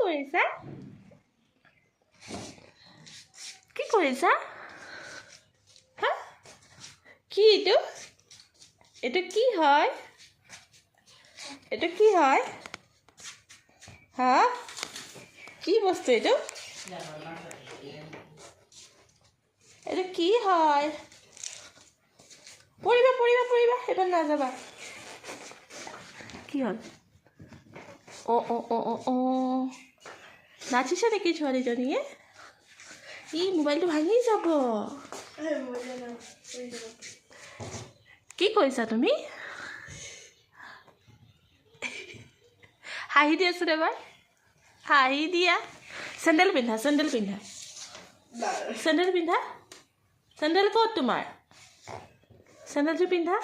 কৰিছা? কি কৰিছা? হা? কি এইটো? এইটো কি হয়? এইটো কি হয়? হা? কি বস্তু এইটো? এইটো কি হয়? পৰিবা পৰিবা পৰিবা, এইবাৰ নাযাবা। কি হ'ল? নাচিছে নেকি ছোৱালীজনীয়ে? ই মোবাইলটো ভাঙি যাব। কি কৰিছা তুমি? হাঁহি দিয়াচোন এবাৰ, হাঁহি দিয়া। চেণ্ডেল পিন্ধা, চেণ্ডেল পিন্ধা, চেণ্ডেল পিন্ধা। চেণ্ডেল ক'ত তোমাৰ? চেণ্ডেলটো পিন্ধা।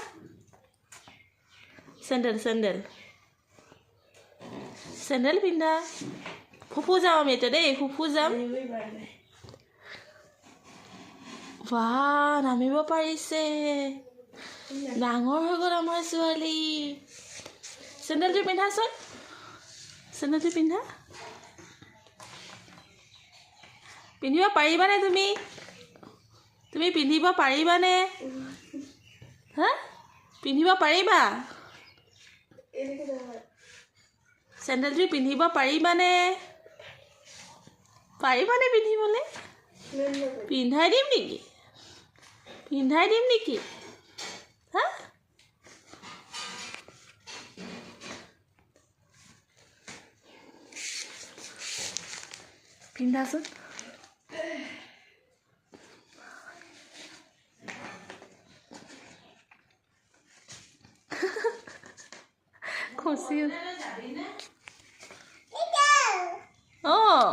চেণ্ডেল চেণ্ডেল চেণ্ডেল পিন্ধা। ফুফু যাম আমি এতিয়া দেই, ফুফু যাম। বাহ, নামিব পাৰিছে। ডাঙৰ হৈ গ'ল আমাৰ ছোৱালী। চেণ্ডেলটো পিন্ধাচোন, চেণ্ডেলটো পিন্ধা। পিন্ধিব পাৰিবানে তুমি? তুমি পিন্ধিব পাৰিবানে? হা? পিন্ধিব পাৰিবা? চেণ্ডেলটো পিন্ধিব পাৰিবানে? পাৰিবানে পিন্ধিবলৈ? পিন্ধাই দিম নেকি? পিন্ধাই দিম নেকি? হা? পিন্ধাচোন। খুচি অঁ